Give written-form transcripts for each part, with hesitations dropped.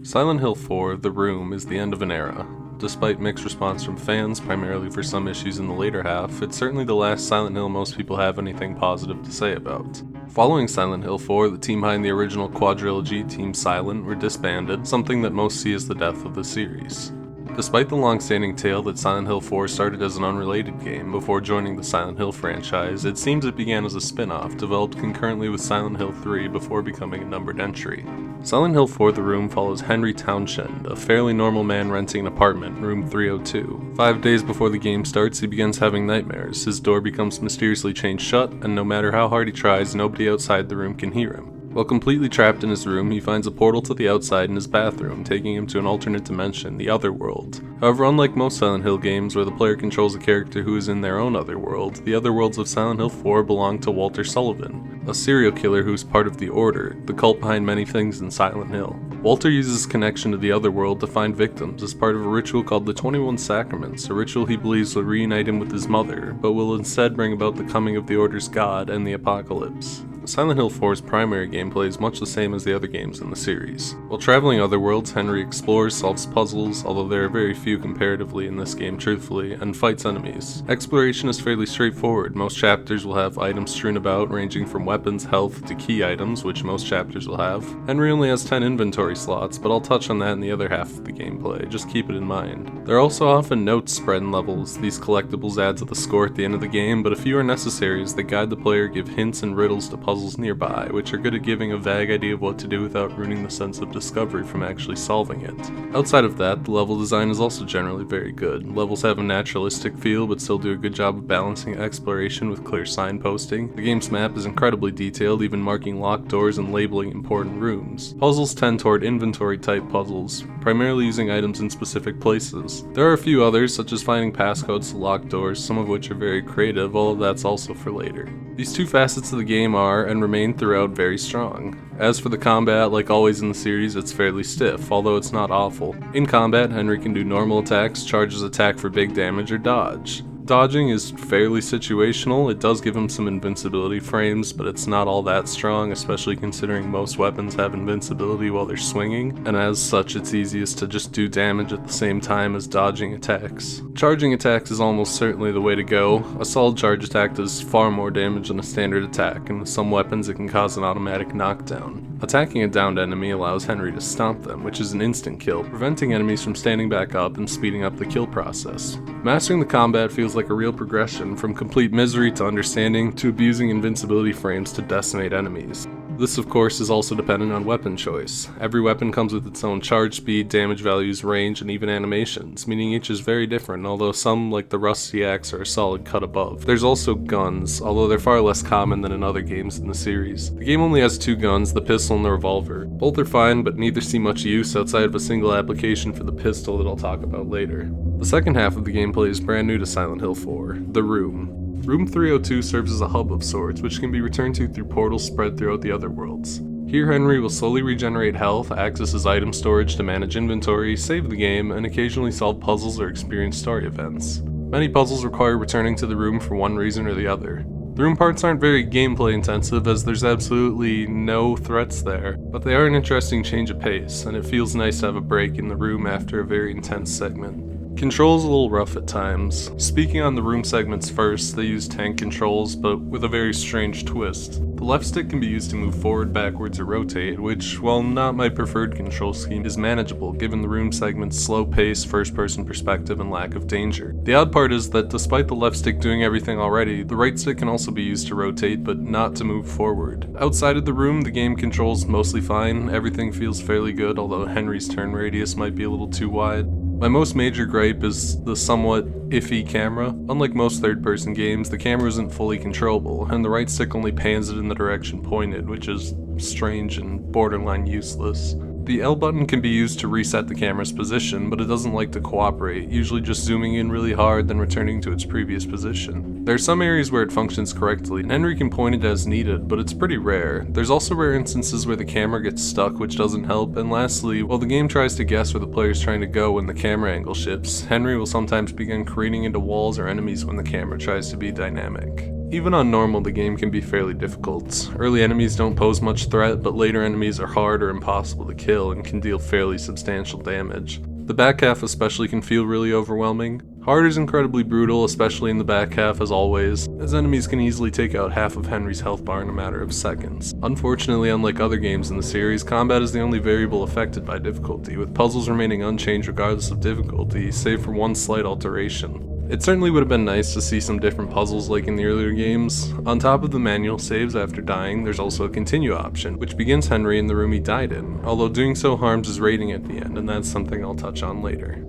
Silent Hill 4: The Room is the end of an era. Despite mixed response from fans, primarily for some issues in the later half, it's certainly the last Silent Hill most people have anything positive to say about. Following Silent Hill 4, the team behind the original quadrilogy, Team Silent, were disbanded, something that most see as the death of the series. Despite the long-standing tale that Silent Hill 4 started as an unrelated game before joining the Silent Hill franchise, it seems it began as a spin-off, developed concurrently with Silent Hill 3 before becoming a numbered entry. Silent Hill 4: The Room follows Henry Townshend, a fairly normal man renting an apartment, room 302. 5 days before the game starts, he begins having nightmares. His door becomes mysteriously chained shut, and no matter how hard he tries, nobody outside the room can hear him. While completely trapped in his room, he finds a portal to the outside in his bathroom, taking him to an alternate dimension, the Otherworld. However, unlike most Silent Hill games where the player controls a character who is in their own Otherworld, the Otherworlds of Silent Hill 4 belong to Walter Sullivan, a serial killer who's part of the Order, the cult behind many things in Silent Hill. Walter uses his connection to the Otherworld to find victims as part of a ritual called the 21 Sacraments, a ritual he believes will reunite him with his mother, but will instead bring about the coming of the Order's god and the apocalypse. Silent Hill 4's primary gameplay is much the same as the other games in the series. While traveling Otherworlds, Henry explores, solves puzzles, although there are very few comparatively in this game truthfully, and fights enemies. Exploration is fairly straightforward. Most chapters will have items strewn about, ranging from weapons, health, to key items, which most chapters will have. Henry only has 10 inventory slots, but I'll touch on that in the other half of the gameplay, just keep it in mind. There are also often notes spread in levels. These collectibles add to the score at the end of the game, but a few are necessary as they guide the player, give hints and riddles to puzzles nearby, which are good at giving a vague idea of what to do without ruining the sense of discovery from actually solving it. Outside of that, the level design is also generally very good. Levels have a naturalistic feel but still do a good job of balancing exploration with clear signposting. The game's map is incredibly detailed, even marking locked doors and labeling important rooms. Puzzles tend toward inventory type puzzles, primarily using items in specific places. There are a few others, such as finding passcodes to locked doors, some of which are very creative, all of that's also for later. These two facets of the game are, and remain throughout, very strong. As for the combat, like always in the series, it's fairly stiff, although it's not awful. In combat, Henry can do normal attacks, charge his attack for big damage, or dodge. Dodging is fairly situational. It does give him some invincibility frames, but it's not all that strong, especially considering most weapons have invincibility while they're swinging, and as such it's easiest to just do damage at the same time as dodging attacks. Charging attacks is almost certainly the way to go. A solid charge attack does far more damage than a standard attack, and with some weapons it can cause an automatic knockdown. Attacking a downed enemy allows Henry to stomp them, which is an instant kill, preventing enemies from standing back up and speeding up the kill process. Mastering the combat feels like a real progression, from complete misery to understanding to abusing invincibility frames to decimate enemies. This of course is also dependent on weapon choice. Every weapon comes with its own charge speed, damage values, range, and even animations, meaning each is very different, although some, like the rusty axe, are a solid cut above. There's also guns, although they're far less common than in other games in the series. The game only has 2 guns, the pistol and the revolver. Both are fine, but neither see much use outside of a single application for the pistol that I'll talk about later. The second half of the gameplay is brand new to Silent Hill 4, The Room. Room 302 serves as a hub of sorts, which can be returned to through portals spread throughout the Otherworlds. Here Henry will slowly regenerate health, access his item storage to manage inventory, save the game, and occasionally solve puzzles or experience story events. Many puzzles require returning to the room for one reason or the other. The room parts aren't very gameplay intensive as there's absolutely no threats there, but they are an interesting change of pace, and it feels nice to have a break in the room after a very intense segment. Control's a little rough at times. Speaking on the room segments first, they use tank controls, but with a very strange twist. The left stick can be used to move forward, backwards, or rotate, which, while not my preferred control scheme, is manageable given the room segment's slow pace, first-person perspective, and lack of danger. The odd part is that despite the left stick doing everything already, the right stick can also be used to rotate, but not to move forward. Outside of the room, the game controls mostly fine. Everything feels fairly good, although Henry's turn radius might be a little too wide. My most major gripe is the somewhat iffy camera. Unlike most third-person games, the camera isn't fully controllable, and the right stick only pans it in the direction pointed, which is strange and borderline useless. The L button can be used to reset the camera's position, but it doesn't like to cooperate, usually just zooming in really hard then returning to its previous position. There are some areas where it functions correctly, and Henry can point it as needed, but it's pretty rare. There's also rare instances where the camera gets stuck, which doesn't help, and lastly, while the game tries to guess where the player's trying to go when the camera angle shifts, Henry will sometimes begin careening into walls or enemies when the camera tries to be dynamic. Even on normal, the game can be fairly difficult. Early enemies don't pose much threat, but later enemies are hard or impossible to kill and can deal fairly substantial damage. The back half especially can feel really overwhelming. Hard is incredibly brutal, especially in the back half as always, as enemies can easily take out half of Henry's health bar in a matter of seconds. Unfortunately, unlike other games in the series, combat is the only variable affected by difficulty, with puzzles remaining unchanged regardless of difficulty, save for one slight alteration. It certainly would have been nice to see some different puzzles like in the earlier games. On top of the manual saves after dying, there's also a continue option, which begins Henry in the room he died in, although doing so harms his rating at the end, and that's something I'll touch on later.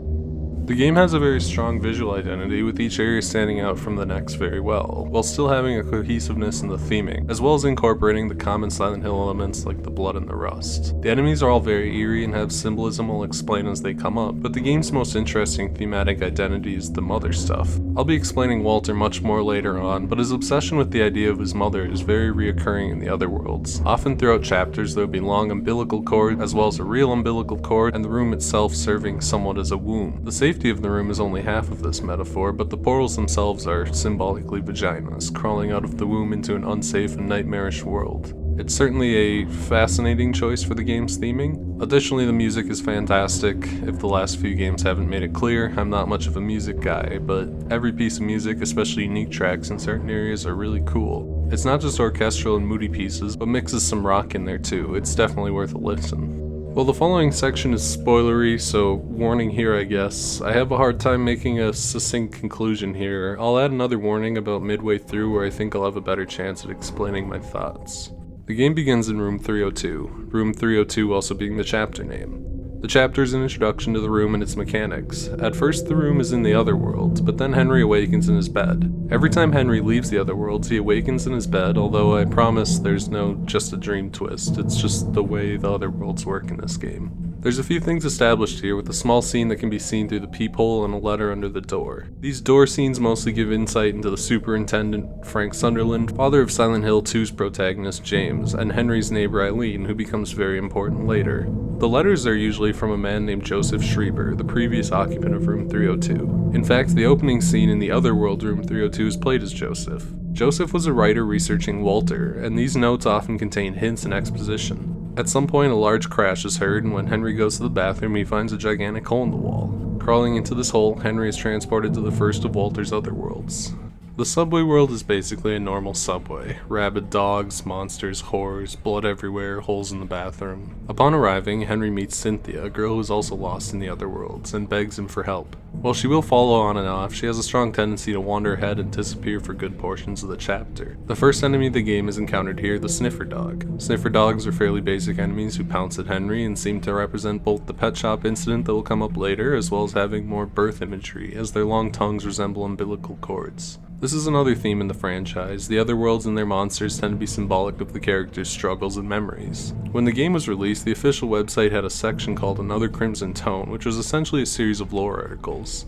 The game has a very strong visual identity, with each area standing out from the next very well, while still having a cohesiveness in the theming, as well as incorporating the common Silent Hill elements like the blood and the rust. The enemies are all very eerie and have symbolism I'll explain as they come up, but the game's most interesting thematic identity is the mother stuff. I'll be explaining Walter much more later on, but his obsession with the idea of his mother is very reoccurring in the Otherworlds. Often throughout chapters there will be long umbilical cord, as well as a real umbilical cord, and the room itself serving somewhat as a womb. The safety of the room is only half of this metaphor, but the portals themselves are symbolically vaginas, crawling out of the womb into an unsafe and nightmarish world. It's certainly a fascinating choice for the game's theming. Additionally, the music is fantastic. If the last few games haven't made it clear, I'm not much of a music guy, but every piece of music, especially unique tracks in certain areas, are really cool. It's not just orchestral and moody pieces, but mixes some rock in there too. It's definitely worth a listen. Well, the following section is spoilery, so warning here I guess. I have a hard time making a succinct conclusion here. I'll add another warning about midway through where I think I'll have a better chance at explaining my thoughts. The game begins in room 302, room 302 also being the chapter name. The chapter is an introduction to the room and its mechanics. At first the room is in the Otherworld, but then Henry awakens in his bed. Every time Henry leaves the Otherworlds, he awakens in his bed, although I promise there's no just a dream twist, it's just the way the Otherworlds work in this game. There's a few things established here, with a small scene that can be seen through the peephole and a letter under the door. These door scenes mostly give insight into the Superintendent, Frank Sunderland, father of Silent Hill 2's protagonist James, and Henry's neighbor Eileen, who becomes very important later. The letters are usually from a man named Joseph Schreiber, the previous occupant of room 302. In fact, the opening scene in the Otherworld room 302 is played as Joseph. Joseph was a writer researching Walter, and these notes often contain hints and exposition. At some point, a large crash is heard, and when Henry goes to the bathroom, he finds a gigantic hole in the wall. Crawling into this hole, Henry is transported to the first of Walter's Otherworlds. The subway world is basically a normal subway. Rabid dogs, monsters, horrors, blood everywhere, holes in the bathroom. Upon arriving, Henry meets Cynthia, a girl who is also lost in the Otherworlds, and begs him for help. While she will follow on and off, she has a strong tendency to wander ahead and disappear for good portions of the chapter. The first enemy of the game is encountered here, the sniffer dog. Sniffer dogs are fairly basic enemies who pounce at Henry and seem to represent both the pet shop incident that will come up later, as well as having more birth imagery, as their long tongues resemble umbilical cords. This is another theme in the franchise. The Otherworlds and their monsters tend to be symbolic of the characters' struggles and memories. When the game was released, the official website had a section called Another Crimson Tone, which was essentially a series of lore articles.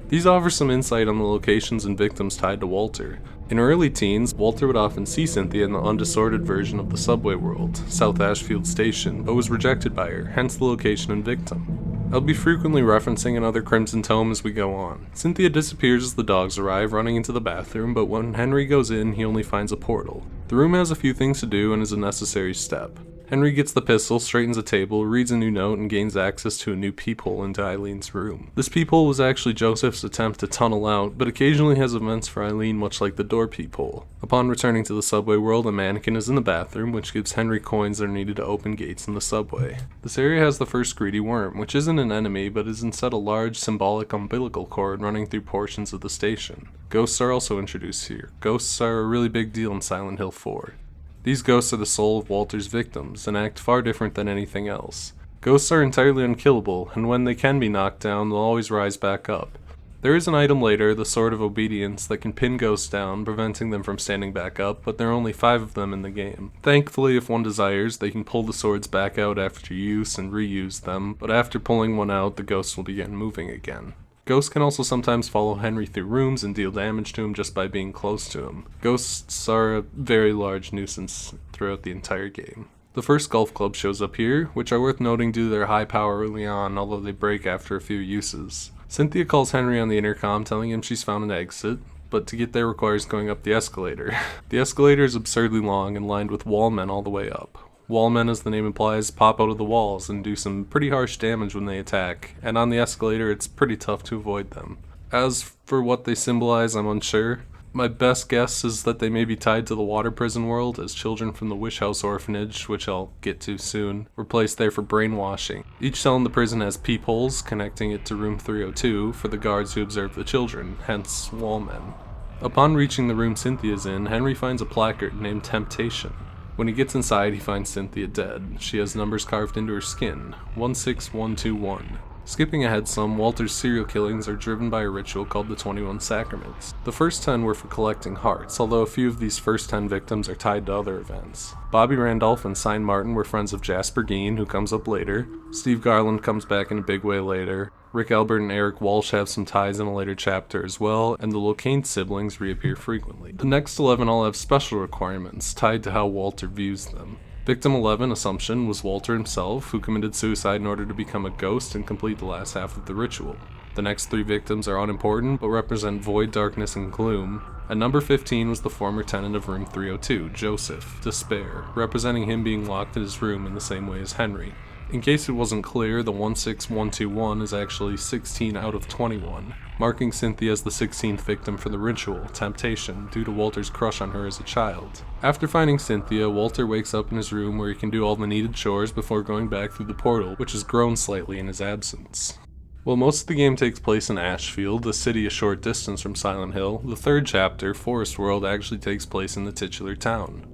These offer some insight on the locations and victims tied to Walter. In her early teens, Walter would often see Cynthia in the undistorted version of the subway world, South Ashfield Station, but was rejected by her, hence the location and victim. I'll be frequently referencing Another Crimson Tome as we go on. Cynthia disappears as the dogs arrive, running into the bathroom, but when Henry goes in, he only finds a portal. The room has a few things to do and is a necessary step. Henry gets the pistol, straightens a table, reads a new note, and gains access to a new peephole into Eileen's room. This peephole was actually Joseph's attempt to tunnel out, but occasionally has events for Eileen much like the door peephole. Upon returning to the subway world, a mannequin is in the bathroom, which gives Henry coins that are needed to open gates in the subway. This area has the first greedy worm, which isn't an enemy, but is instead a large symbolic umbilical cord running through portions of the station. Ghosts are also introduced here. Ghosts are a really big deal in Silent Hill 4. These ghosts are the soul of Walter's victims, and act far different than anything else. Ghosts are entirely unkillable, and when they can be knocked down, they'll always rise back up. There is an item later, the Sword of Obedience, that can pin ghosts down, preventing them from standing back up, but there are only 5 of them in the game. Thankfully, if one desires, they can pull the swords back out after use and reuse them, but after pulling one out, the ghosts will begin moving again. Ghosts can also sometimes follow Henry through rooms and deal damage to him just by being close to him. Ghosts are a very large nuisance throughout the entire game. The first golf club shows up here, which are worth noting due to their high power early on, although they break after a few uses. Cynthia calls Henry on the intercom, telling him she's found an exit. but to get there requires going up the escalator. The escalator is absurdly long and lined with wallmen all the way up. Wallmen, as the name implies, pop out of the walls and do some pretty harsh damage when they attack, and on the escalator it's pretty tough to avoid them. As for what they symbolize, I'm unsure. My best guess is that they may be tied to the water prison world, as children from the Wish House orphanage, which I'll get to soon, were placed there for brainwashing. Each cell in the prison has peepholes connecting it to room 302 for the guards who observe the children, hence wallmen. Upon reaching the room Cynthia's in, Henry finds a placard named Temptation. When he gets inside, he finds Cynthia dead. She has numbers carved into her skin, 16121. Skipping ahead some, Walter's serial killings are driven by a ritual called the 21 Sacraments. The first 10 were for collecting hearts, although a few of these first 10 victims are tied to other events. Bobby Randolph and Sign Martin were friends of Jasper Gein, who comes up later. Steve Garland comes back in a big way later. Rick Albert and Eric Walsh have some ties in a later chapter as well, and the Locane siblings reappear frequently. The next 11 all have special requirements tied to how Walter views them. Victim 11, Assumption, was Walter himself, who committed suicide in order to become a ghost and complete the last half of the ritual. The next 3 victims are unimportant, but represent void, darkness, and gloom. And number 15 was the former tenant of room 302, Joseph, Despair, representing him being locked in his room in the same way as Henry. In case it wasn't clear, the 16121 is actually 16 out of 21, marking Cynthia as the 16th victim for the ritual, Temptation, due to Walter's crush on her as a child. After finding Cynthia, Walter wakes up in his room where he can do all the needed chores before going back through the portal, which has grown slightly in his absence. While most of the game takes place in Ashfield, a city a short distance from Silent Hill, the third chapter, Forest World, actually takes place in the titular town.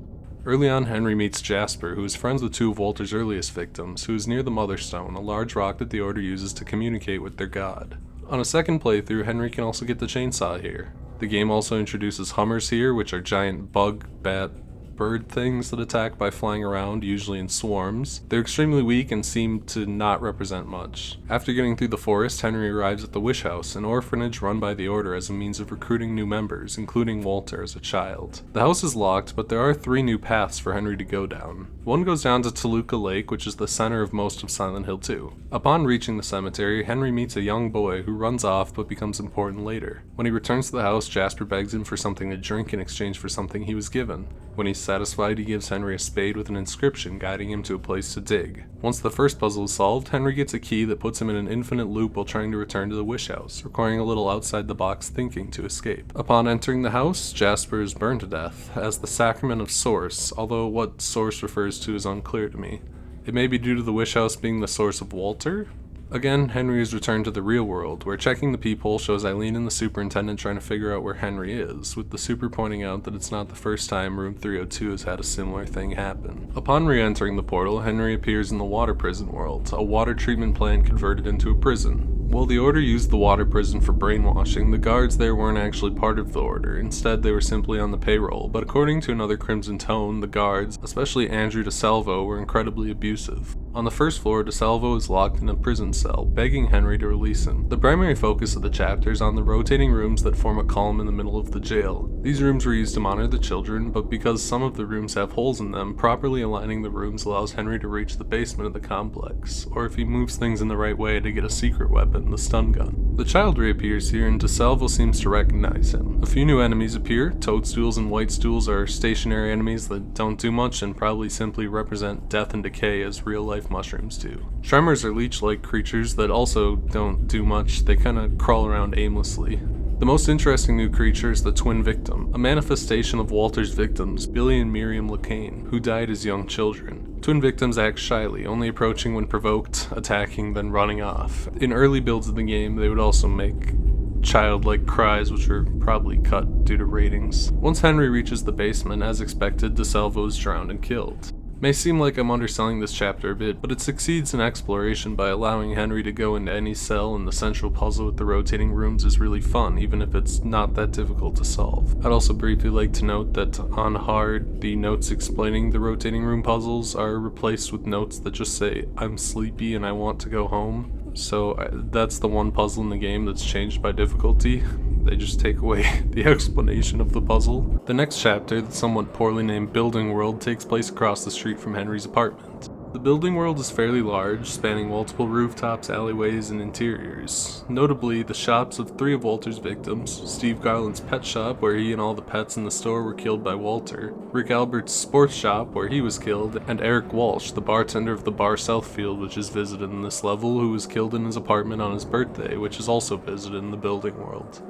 Early on, Henry meets Jasper, who is friends with 2 of Walter's earliest victims, who is near the Mother Stone, a large rock that the Order uses to communicate with their god. On a second playthrough, Henry can also get the chainsaw here. The game also introduces Hummers here, which are giant bug, bat, bird things that attack by flying around, usually in swarms. They're extremely weak and seem to not represent much. After getting through the forest, Henry arrives at the Wish House, an orphanage run by the Order as a means of recruiting new members, including Walter as a child. The house is locked, but there are 3 new paths for Henry to go down. One goes down to Toluca Lake, which is the center of most of Silent Hill 2. Upon reaching the cemetery, Henry meets a young boy who runs off but becomes important later. When he returns to the house, Jasper begs him for something to drink in exchange for something he was given. When he's satisfied, he gives Henry a spade with an inscription guiding him to a place to dig. Once the first puzzle is solved, Henry gets a key that puts him in an infinite loop while trying to return to the Wish House, requiring a little outside-the-box thinking to escape. Upon entering the house, Jasper is burned to death as the Sacrament of Source, although what Source refers to is unclear to me. It may be due to the Wish House being the source of Walter? Again, Henry is returned to the real world, where checking the peephole shows Eileen and the superintendent trying to figure out where Henry is, with the super pointing out that it's not the first time room 302 has had a similar thing happen. Upon re-entering the portal, Henry appears in the water prison world, a water treatment plant converted into a prison. While the Order used the water prison for brainwashing, the guards there weren't actually part of the Order. Instead, they were simply on the payroll, but according to another Crimson Tone, the guards, especially Andrew DeSalvo, were incredibly abusive. On the first floor, DeSalvo is locked in a prison cell, begging Henry to release him. The primary focus of the chapter is on the rotating rooms that form a column in the middle of the jail. These rooms were used to monitor the children, but because some of the rooms have holes in them, properly aligning the rooms allows Henry to reach the basement of the complex, or if he moves things in the right way, to get a secret weapon, the stun gun. The child reappears here, and DeSalvo seems to recognize him. A few new enemies appear. Toadstools and white stools are stationary enemies that don't do much and probably simply represent death and decay as real-life mushrooms do. Tremors are leech-like creatures that also don't do much. They kinda crawl around aimlessly. The most interesting new creature is the Twin Victim, a manifestation of Walter's victims, Billy and Miriam Locane, who died as young children. Twin victims act shyly, only approaching when provoked, attacking, then running off. In early builds of the game, they would also make childlike cries, which were probably cut due to ratings. Once Henry reaches the basement, as expected, DeSalvo is drowned and killed. May seem like I'm underselling this chapter a bit, but it succeeds in exploration by allowing Henry to go into any cell, and the central puzzle with the rotating rooms is really fun, even if it's not that difficult to solve. I'd also briefly like to note that on hard, the notes explaining the rotating room puzzles are replaced with notes that just say, "I'm sleepy and I want to go home." So that's the one puzzle in the game that's changed by difficulty. They just take away the explanation of the puzzle. The next chapter, the somewhat poorly named Building World, takes place across the street from Henry's apartment. The building world is fairly large, spanning multiple rooftops, alleyways, and interiors. Notably, the shops of 3 of Walter's victims, Steve Garland's pet shop, where he and all the pets in the store were killed by Walter, Rick Albert's sports shop, where he was killed, and Eric Walsh, the bartender of the bar Southfield, which is visited in this level, who was killed in his apartment on his birthday, which is also visited in the building world.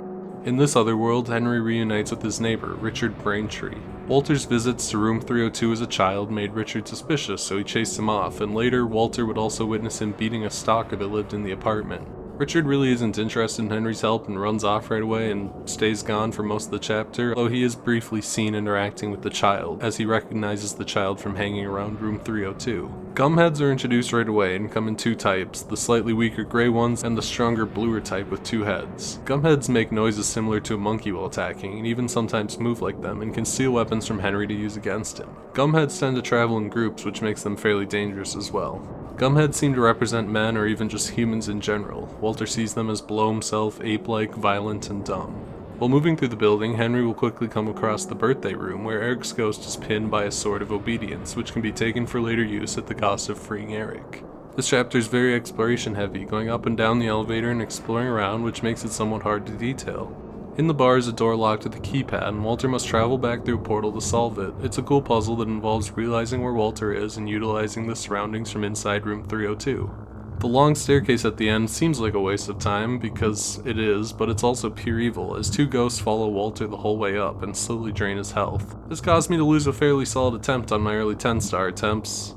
In this Otherworld, Henry reunites with his neighbor, Richard Braintree. Walter's visits to room 302 as a child made Richard suspicious, so he chased him off, and later Walter would also witness him beating a stalker that lived in the apartment. Richard really isn't interested in Henry's help and runs off right away and stays gone for most of the chapter, although he is briefly seen interacting with the child, as he recognizes the child from hanging around room 302. Gumheads are introduced right away and come in 2 types, the slightly weaker gray ones and the stronger bluer type with 2 heads. Gumheads make noises similar to a monkey while attacking, and even sometimes move like them, and can steal weapons from Henry to use against him. Gumheads tend to travel in groups, which makes them fairly dangerous as well. Gumheads seem to represent men or even just humans in general. Walter sees them as below himself, ape-like, violent, and dumb. While moving through the building, Henry will quickly come across the birthday room where Eric's ghost is pinned by a sword of obedience, which can be taken for later use at the cost of freeing Eric. This chapter is very exploration heavy, going up and down the elevator and exploring around, which makes it somewhat hard to detail. In the bar is a door locked with a keypad, and Walter must travel back through a portal to solve it. It's a cool puzzle that involves realizing where Walter is and utilizing the surroundings from inside room 302. The long staircase at the end seems like a waste of time, because it is, but it's also pure evil, as 2 ghosts follow Walter the whole way up and slowly drain his health. This caused me to lose a fairly solid attempt on my early 10-star attempts.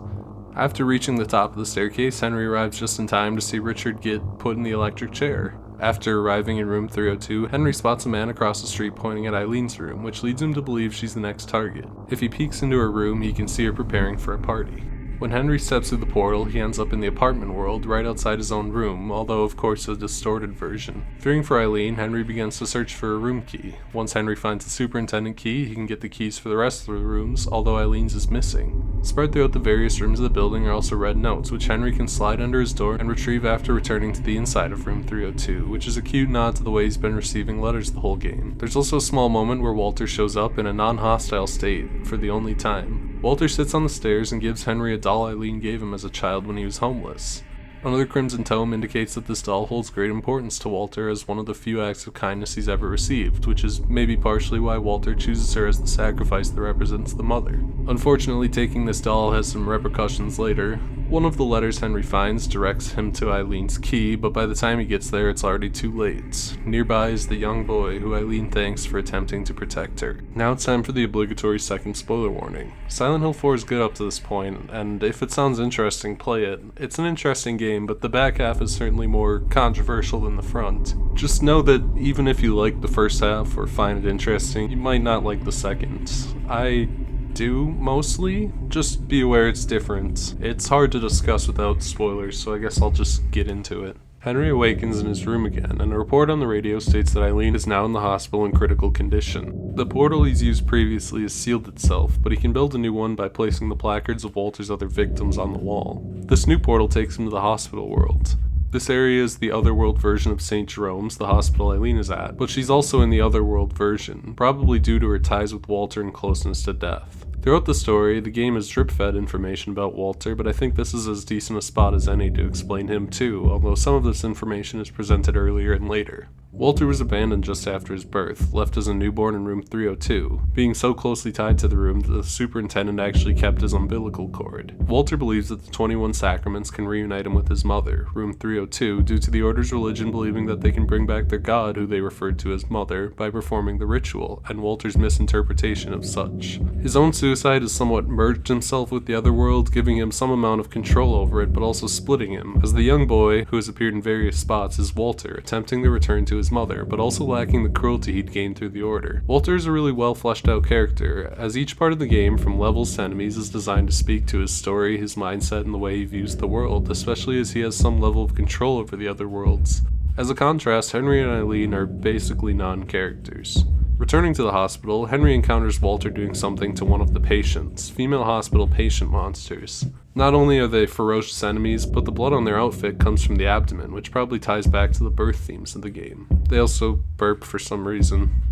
After reaching the top of the staircase, Henry arrives just in time to see Richard get put in the electric chair. After arriving in room 302, Henry spots a man across the street pointing at Eileen's room, which leads him to believe she's the next target. If he peeks into her room, he can see her preparing for a party. When Henry steps through the portal, he ends up in the apartment world right outside his own room, although of course a distorted version. Fearing for Eileen, Henry begins to search for a room key. Once Henry finds the superintendent key, he can get the keys for the rest of the rooms, although Eileen's is missing. Spread throughout the various rooms of the building are also red notes, which Henry can slide under his door and retrieve after returning to the inside of room 302, which is a cute nod to the way he's been receiving letters the whole game. There's also a small moment where Walter shows up in a non-hostile state for the only time. Walter sits on the stairs and gives Henry a doll Eileen gave him as a child when he was homeless. Another crimson tome indicates that this doll holds great importance to Walter as one of the few acts of kindness he's ever received, which is maybe partially why Walter chooses her as the sacrifice that represents the mother. Unfortunately, taking this doll has some repercussions later. One of the letters Henry finds directs him to Eileen's key, but by the time he gets there, it's already too late. Nearby is the young boy, who Eileen thanks for attempting to protect her. Now it's time for the obligatory second spoiler warning. Silent Hill 4 is good up to this point, and if it sounds interesting, play it. It's an interesting game, but the back half is certainly more controversial than the front. Just know that even if you like the first half or find it interesting, you might not like the second. I do, mostly. Just be aware it's different. It's hard to discuss without spoilers, so I guess I'll just get into it. Henry awakens in his room again, and a report on the radio states that Eileen is now in the hospital in critical condition. The portal he's used previously has sealed itself, but he can build a new one by placing the placards of Walter's other victims on the wall. This new portal takes him to the hospital world. This area is the Otherworld version of St. Jerome's, the hospital Eileen is at, but she's also in the Otherworld version, probably due to her ties with Walter and closeness to death. Throughout the story, the game has drip-fed information about Walter, but I think this is as decent a spot as any to explain him too, although some of this information is presented earlier and later. Walter was abandoned just after his birth, left as a newborn in room 302, being so closely tied to the room that the superintendent actually kept his umbilical cord. Walter believes that the 21 Sacraments can reunite him with his mother, room 302, due to the Order's religion believing that they can bring back their god, who they referred to as Mother, by performing the ritual, and Walter's misinterpretation of such. His own suicide has somewhat merged himself with the Otherworld, giving him some amount of control over it, but also splitting him, as the young boy, who has appeared in various spots, is Walter, attempting to return to his mother, but also lacking the cruelty he'd gained through the Order. Walter is a really well fleshed out character, as each part of the game, from levels to enemies, is designed to speak to his story, his mindset, and the way he views the world, especially as he has some level of control over the other worlds. As a contrast, Henry and Eileen are basically non-characters. Returning to the hospital, Henry encounters Walter doing something to one of the patients, female hospital patient monsters. Not only are they ferocious enemies, but the blood on their outfit comes from the abdomen, which probably ties back to the birth themes of the game. They also burp for some reason.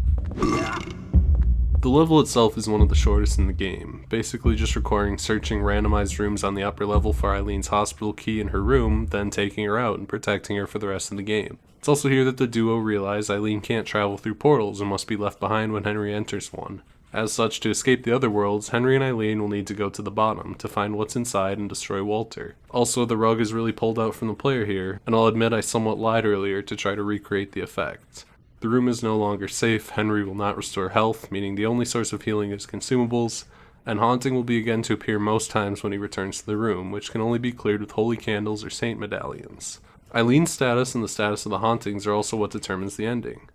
The level itself is one of the shortest in the game, basically just requiring searching randomized rooms on the upper level for Eileen's hospital key in her room, then taking her out and protecting her for the rest of the game. It's also here that the duo realize Eileen can't travel through portals and must be left behind when Henry enters one. As such, to escape the Otherworlds, Henry and Eileen will need to go to the bottom to find what's inside and destroy Walter. Also, the rug is really pulled out from the player here, and I'll admit I somewhat lied earlier to try to recreate the effect. The room is no longer safe, Henry will not restore health, meaning the only source of healing is consumables, and haunting will be again to appear most times when he returns to the room, which can only be cleared with holy candles or saint medallions. Eileen's status and the status of the hauntings are also what determines the ending.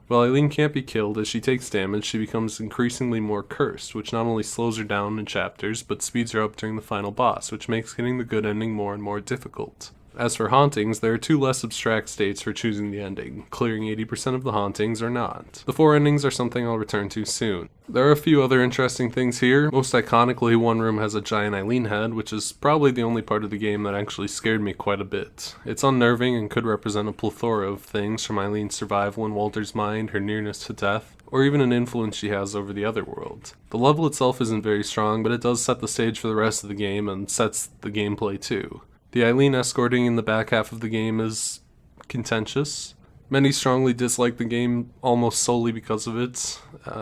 While Eileen can't be killed, as she takes damage, she becomes increasingly more cursed, which not only slows her down in chapters, but speeds her up during the final boss, which makes getting the good ending more and more difficult. As for hauntings, there are two less abstract states for choosing the ending, clearing 80% of the hauntings or not. The 4 endings are something I'll return to soon. There are a few other interesting things here. Most iconically, one room has a giant Eileen head, which is probably the only part of the game that actually scared me quite a bit. It's unnerving and could represent a plethora of things, from Eileen's survival in Walter's mind, her nearness to death, or even an influence she has over the Otherworld. The level itself isn't very strong, but it does set the stage for the rest of the game and sets the gameplay too. The Eileen escorting in the back half of the game is contentious. Many strongly dislike the game almost solely because of it,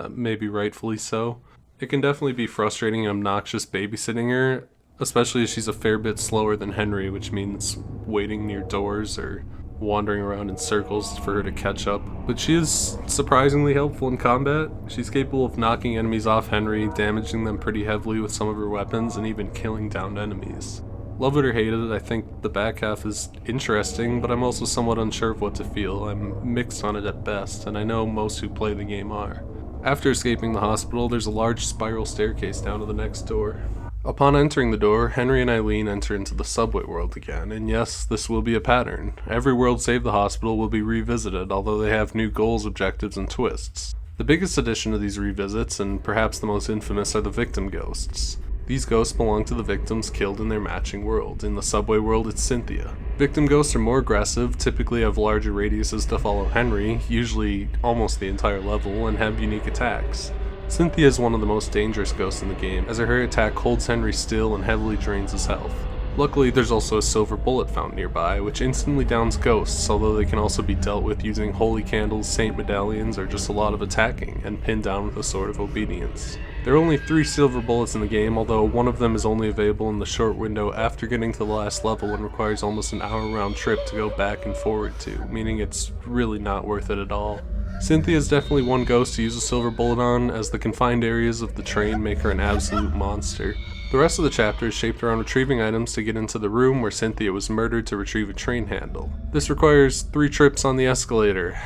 maybe rightfully so. It can definitely be frustrating and obnoxious babysitting her, especially as she's a fair bit slower than Henry, which means waiting near doors or wandering around in circles for her to catch up. But she is surprisingly helpful in combat. She's capable of knocking enemies off Henry, damaging them pretty heavily with some of her weapons, and even killing downed enemies. Love it or hate it, I think the back half is interesting, but I'm also somewhat unsure of what to feel. I'm mixed on it at best, and I know most who play the game are. After escaping the hospital, there's a large spiral staircase down to the next door. Upon entering the door, Henry and Eileen enter into the subway world again, and yes, this will be a pattern. Every world save the hospital will be revisited, although they have new goals, objectives, and twists. The biggest addition to these revisits, and perhaps the most infamous, are the victim ghosts. These ghosts belong to the victims killed in their matching world. In the subway world, it's Cynthia. Victim ghosts are more aggressive, typically have larger radiuses to follow Henry, usually almost the entire level, and have unique attacks. Cynthia is one of the most dangerous ghosts in the game, as her attack holds Henry still and heavily drains his health. Luckily, there's also a silver bullet found nearby, which instantly downs ghosts, although they can also be dealt with using holy candles, saint medallions, or just a lot of attacking, and pinned down with a sword of obedience. There are only 3 silver bullets in the game, although one of them is only available in the short window after getting to the last level and requires almost an hour round trip to go back and forward to, meaning it's really not worth it at all. Cynthia is definitely one ghost to use a silver bullet on, as the confined areas of the train make her an absolute monster. The rest of the chapter is shaped around retrieving items to get into the room where Cynthia was murdered to retrieve a train handle. This requires 3 trips on the escalator.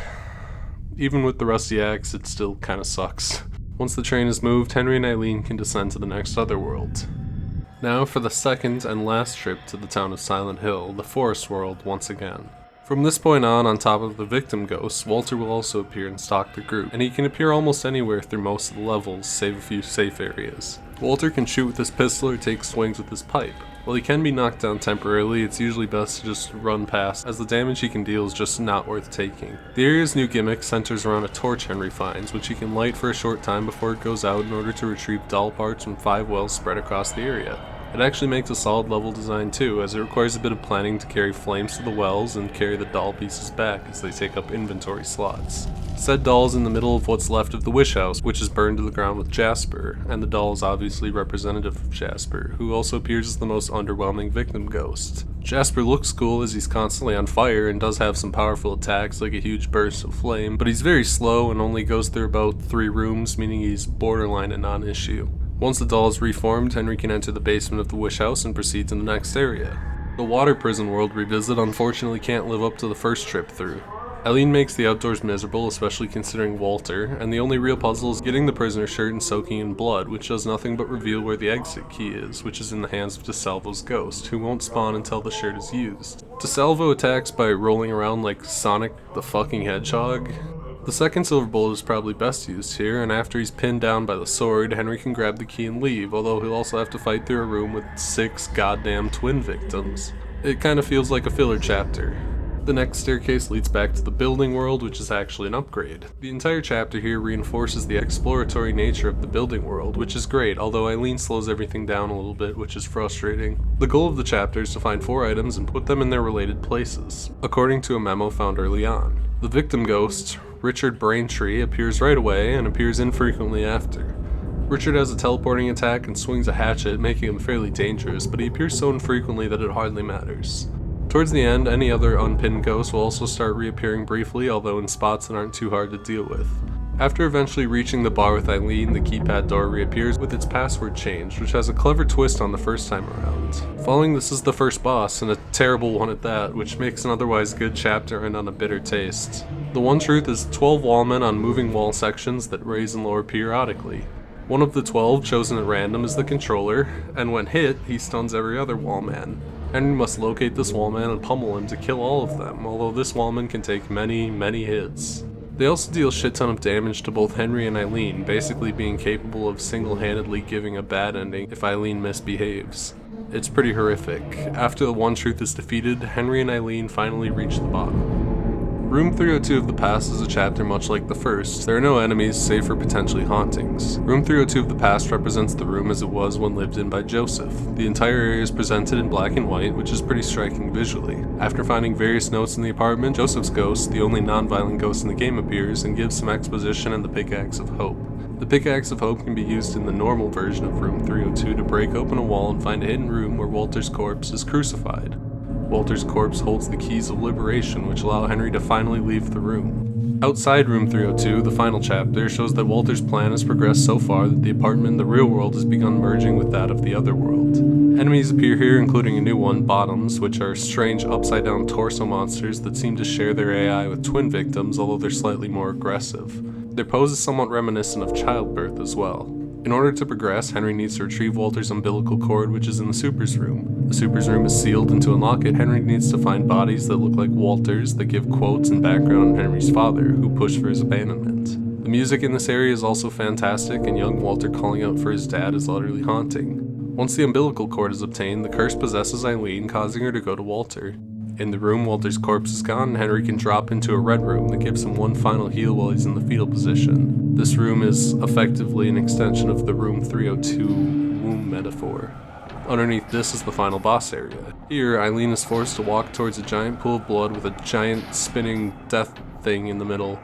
Even with the rusty axe, it still kinda sucks. Once the train is moved, Henry and Eileen can descend to the next Otherworld. Now for the second and last trip to the town of Silent Hill, the forest world once again. From this point on top of the victim ghosts, Walter will also appear and stalk the group, and he can appear almost anywhere through most of the levels, save a few safe areas. Walter can shoot with his pistol or take swings with his pipe. While he can be knocked down temporarily, it's usually best to just run past, as the damage he can deal is just not worth taking. The area's new gimmick centers around a torch Henry finds, which he can light for a short time before it goes out in order to retrieve doll parts from 5 wells spread across the area. It actually makes a solid level design too, as it requires a bit of planning to carry flames to the wells and carry the doll pieces back as they take up inventory slots. Said doll is in the middle of what's left of the wish house, which is burned to the ground with Jasper, and the doll is obviously representative of Jasper, who also appears as the most underwhelming victim ghost. Jasper looks cool as he's constantly on fire and does have some powerful attacks like a huge burst of flame, but he's very slow and only goes through about 3 rooms, meaning he's borderline a non-issue. Once the doll is reformed, Henry can enter the basement of the wish house and proceed to the next area. The water prison world revisit unfortunately can't live up to the first trip through. Eileen makes the outdoors miserable, especially considering Walter, and the only real puzzle is getting the prisoner's shirt and soaking in blood, which does nothing but reveal where the exit key is, which is in the hands of DeSalvo's ghost, who won't spawn until the shirt is used. DeSalvo attacks by rolling around like Sonic the fucking Hedgehog. The second silver bullet is probably best used here, and after he's pinned down by the sword, Henry can grab the key and leave, although he'll also have to fight through a room with 6 goddamn twin victims. It kinda feels like a filler chapter. The next staircase leads back to the building world, which is actually an upgrade. The entire chapter here reinforces the exploratory nature of the building world, which is great, although Eileen slows everything down a little bit, which is frustrating. The goal of the chapter is to find 4 items and put them in their related places, according to a memo found early on. The victim ghost, Richard Braintree, appears right away and appears infrequently after. Richard has a teleporting attack and swings a hatchet, making him fairly dangerous, but he appears so infrequently that it hardly matters. Towards the end, any other unpinned ghosts will also start reappearing briefly, although in spots that aren't too hard to deal with. After eventually reaching the bar with Eileen, the keypad door reappears with its password changed, which has a clever twist on the first time around. Following this is the first boss, and a terrible one at that, which makes an otherwise good chapter end on a bitter taste. The one truth is 12 wallmen on moving wall sections that raise and lower periodically. One of the 12, chosen at random, is the controller, and when hit, he stuns every other wallman. Henry must locate this wallman and pummel him to kill all of them, although this wallman can take many hits. They also deal a shit ton of damage to both Henry and Eileen, basically being capable of single-handedly giving a bad ending if Eileen misbehaves. It's pretty horrific. After the one truth is defeated, Henry and Eileen finally reach the bottom. Room 302 of the past is a chapter much like the first. There are no enemies save for potentially hauntings. Room 302 of the past represents the room as it was when lived in by Joseph. The entire area is presented in black and white, which is pretty striking visually. After finding various notes in the apartment, Joseph's ghost, the only non-violent ghost in the game, appears and gives some exposition and the Pickaxe of Hope. The Pickaxe of Hope can be used in the normal version of Room 302 to break open a wall and find a hidden room where Walter's corpse is crucified. Walter's corpse holds the keys of liberation, which allow Henry to finally leave the room. Outside Room 302, the final chapter shows that Walter's plan has progressed so far that the apartment in the real world has begun merging with that of the Otherworld. Enemies appear here, including a new one, Bottoms, which are strange upside-down torso monsters that seem to share their AI with twin victims, although they're slightly more aggressive. Their pose is somewhat reminiscent of childbirth as well. In order to progress, Henry needs to retrieve Walter's umbilical cord, which is in the Super's room. The Super's room is sealed, and to unlock it, Henry needs to find bodies that look like Walter's that give quotes and background on Henry's father, who pushed for his abandonment. The music in this area is also fantastic, and young Walter calling out for his dad is utterly haunting. Once the umbilical cord is obtained, the curse possesses Eileen, causing her to go to Walter. In the room, Walter's corpse is gone, and Henry can drop into a red room that gives him one final heal while he's in the fetal position. This room is effectively an extension of the Room 302 womb metaphor. Underneath this is the final boss area. Here, Eileen is forced to walk towards a giant pool of blood with a giant spinning death thing in the middle.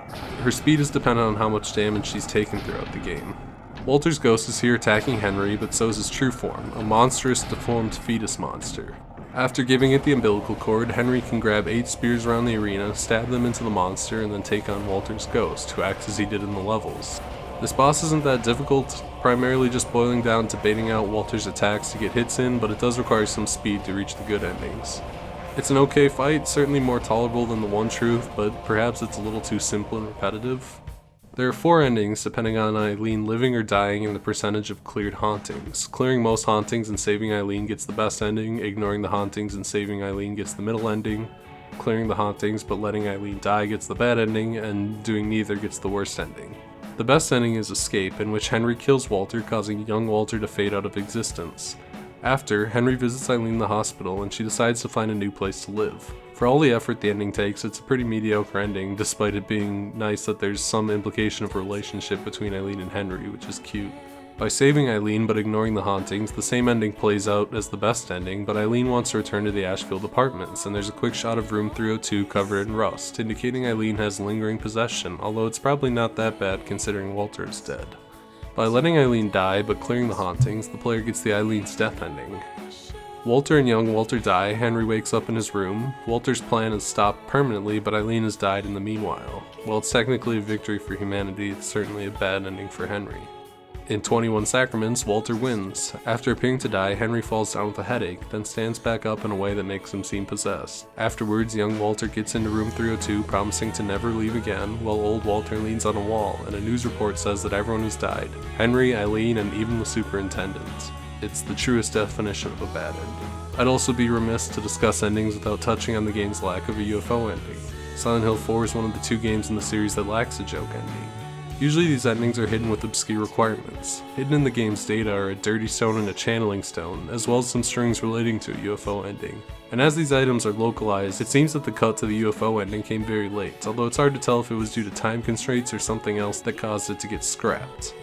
Her speed is dependent on how much damage she's taken throughout the game. Walter's ghost is here attacking Henry, but so is his true form, a monstrous, deformed fetus monster. After giving it the umbilical cord, Henry can grab 8 spears around the arena, stab them into the monster, and then take on Walter's ghost, who acts as he did in the levels. This boss isn't that difficult, primarily just boiling down to baiting out Walter's attacks to get hits in, but it does require some speed to reach the good endings. It's an okay fight, certainly more tolerable than the one truth, but perhaps it's a little too simple and repetitive. There are 4 endings depending on Eileen living or dying and the percentage of cleared hauntings. Clearing most hauntings and saving Eileen gets the best ending, ignoring the hauntings and saving Eileen gets the middle ending, clearing the hauntings but letting Eileen die gets the bad ending, and doing neither gets the worst ending. The best ending is Escape, in which Henry kills Walter, causing young Walter to fade out of existence. After, Henry visits Eileen in the hospital and she decides to find a new place to live. For all the effort the ending takes, it's a pretty mediocre ending, despite it being nice that there's some implication of a relationship between Eileen and Henry, which is cute. By saving Eileen but ignoring the hauntings, the same ending plays out as the best ending, but Eileen wants to return to the Ashfield apartments, and there's a quick shot of Room 302 covered in rust, indicating Eileen has lingering possession, although it's probably not that bad considering Walter is dead. By letting Eileen die but clearing the hauntings, the player gets the Eileen's death ending. Walter and young Walter die, Henry wakes up in his room. Walter's plan is stopped permanently, but Eileen has died in the meanwhile. While it's technically a victory for humanity, it's certainly a bad ending for Henry. In 21 Sacraments, Walter wins. After appearing to die, Henry falls down with a headache, then stands back up in a way that makes him seem possessed. Afterwards, young Walter gets into Room 302, promising to never leave again, while old Walter leans on a wall, and a news report says that everyone has died. Henry, Eileen, and even the superintendent. It's the truest definition of a bad ending. I'd also be remiss to discuss endings without touching on the game's lack of a UFO ending. Silent Hill 4 is one of the 2 games in the series that lacks a joke ending. Usually these endings are hidden with obscure requirements. Hidden in the game's data are a dirty stone and a channeling stone, as well as some strings relating to a UFO ending. And as these items are localized, it seems that the cut to the UFO ending came very late, although it's hard to tell if it was due to time constraints or something else that caused it to get scrapped.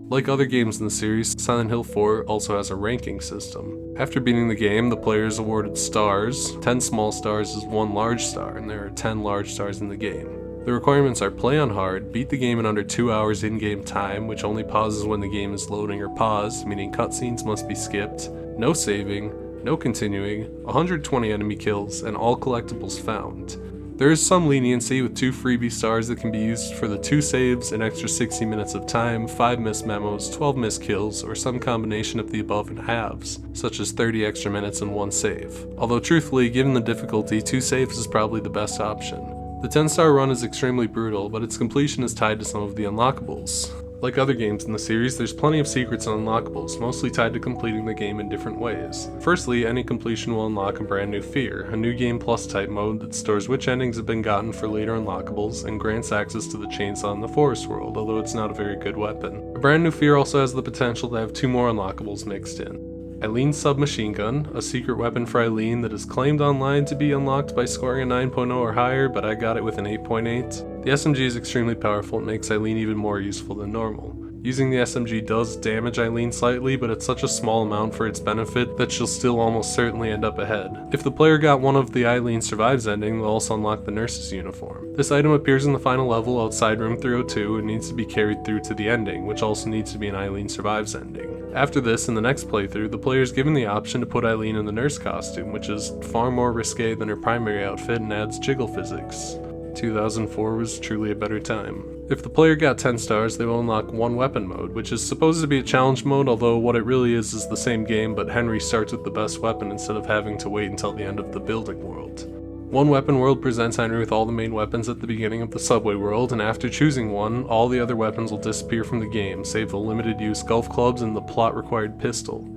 Like other games in the series, Silent Hill 4 also has a ranking system. After beating the game, the player is awarded stars. 10 small stars is 1 large star, and there are 10 large stars in the game. The requirements are play on hard, beat the game in under 2 hours in-game time, which only pauses when the game is loading or paused, meaning cutscenes must be skipped, no saving, no continuing, 120 enemy kills, and all collectibles found. There is some leniency with 2 freebie stars that can be used for the 2 saves, an extra 60 minutes of time, 5 missed memos, 12 missed kills, or some combination of the above in halves, such as 30 extra minutes and 1 save. Although truthfully, given the difficulty, 2 saves is probably the best option. The 10-star run is extremely brutal, but its completion is tied to some of the unlockables. Like other games in the series, there's plenty of secrets and unlockables, mostly tied to completing the game in different ways. Firstly, any completion will unlock a brand new fear, a new game plus type mode that stores which endings have been gotten for later unlockables and grants access to the chainsaw in the forest world, although it's not a very good weapon. A brand new fear also has the potential to have 2 more unlockables mixed in. Eileen's submachine gun, a secret weapon for Eileen that is claimed online to be unlocked by scoring a 9.0 or higher, but I got it with an 8.8. The SMG is extremely powerful and makes Eileen even more useful than normal. Using the SMG does damage Eileen slightly, but it's such a small amount for its benefit that she'll still almost certainly end up ahead. If the player got one of the Eileen Survives ending, they'll also unlock the nurse's uniform. This item appears in the final level outside room 302 and needs to be carried through to the ending, which also needs to be an Eileen Survives ending. After this, in the next playthrough, the player is given the option to put Eileen in the nurse costume, which is far more risque than her primary outfit and adds jiggle physics. 2004 was truly a better time. If the player got 10 stars, they will unlock 1 weapon mode, which is supposed to be a challenge mode, although what it really is the same game, but Henry starts with the best weapon instead of having to wait until the end of the building world. 1 weapon world presents Henry with all the main weapons at the beginning of the subway world, and after choosing one, all the other weapons will disappear from the game, save the limited use golf clubs and the plot required pistol.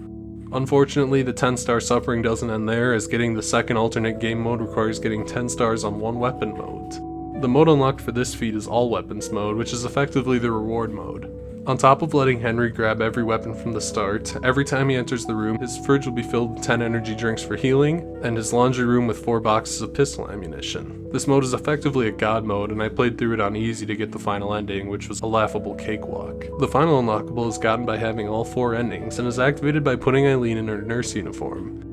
Unfortunately, the 10-star suffering doesn't end there, as getting the second alternate game mode requires getting 10 stars on 1 weapon mode. The mode unlocked for this feat is all weapons mode, which is effectively the reward mode. On top of letting Henry grab every weapon from the start, every time he enters the room, his fridge will be filled with 10 energy drinks for healing, and his laundry room with 4 boxes of pistol ammunition. This mode is effectively a god mode, and I played through it on easy to get the final ending, which was a laughable cakewalk. The final unlockable is gotten by having all 4 endings, and is activated by putting Eileen in her nurse uniform.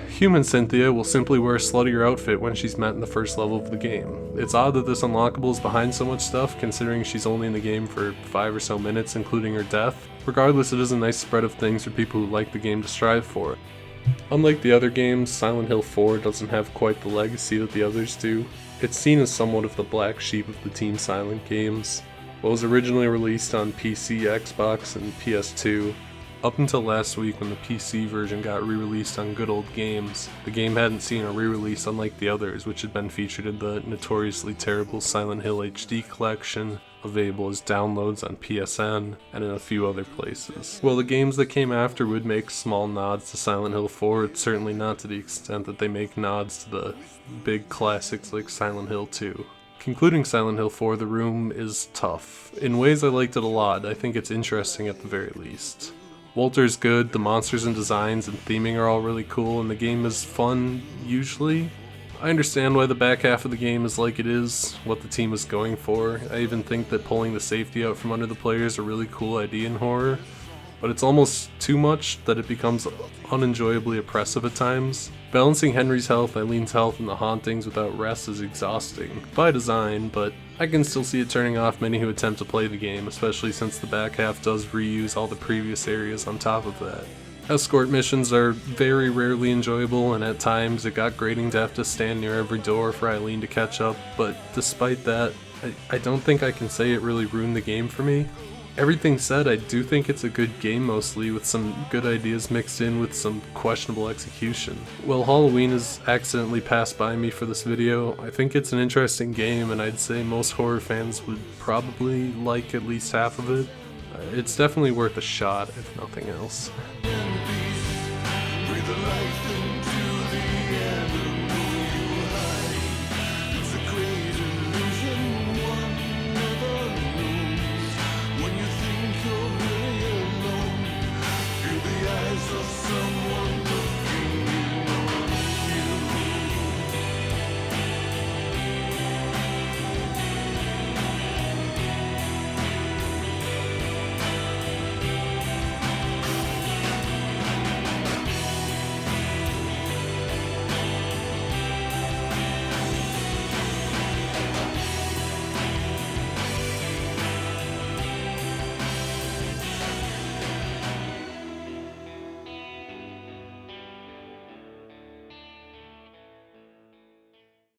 Human Cynthia will simply wear a sluttier outfit when she's met in the first level of the game. It's odd that this unlockable is behind so much stuff, considering she's only in the game for 5 or so minutes, including her death. Regardless, it is a nice spread of things for people who like the game to strive for. Unlike the other games, Silent Hill 4 doesn't have quite the legacy that the others do. It's seen as somewhat of the black sheep of the Team Silent games. What was originally released on PC, Xbox, and PS2, up until last week when the PC version got re-released on Good Old Games, the game hadn't seen a re-release unlike the others, which had been featured in the notoriously terrible Silent Hill HD collection, available as downloads on PSN, and in a few other places. While the games that came after would make small nods to Silent Hill 4, it's certainly not to the extent that they make nods to the big classics like Silent Hill 2. Concluding Silent Hill 4, the room is tough. In ways I liked it a lot, I think it's interesting at the very least. Walter's good, the monsters and designs and theming are all really cool, and the game is fun, usually. I understand why the back half of the game is like it is, what the team is going for. I even think that pulling the safety out from under the player is a really cool idea in horror, but it's almost too much that it becomes unenjoyably oppressive at times. Balancing Henry's health, Eileen's health, and the hauntings without rest is exhausting, by design, but I can still see it turning off many who attempt to play the game, especially since the back half does reuse all the previous areas on top of that. Escort missions are very rarely enjoyable, and at times it got grating to have to stand near every door for Eileen to catch up, but despite that, I don't think I can say it really ruined the game for me. Everything said, I do think it's a good game mostly, with some good ideas mixed in with some questionable execution. While Halloween has accidentally passed by me for this video, I think it's an interesting game, and I'd say most horror fans would probably like at least half of it. It's definitely worth a shot, if nothing else. Breathe the life into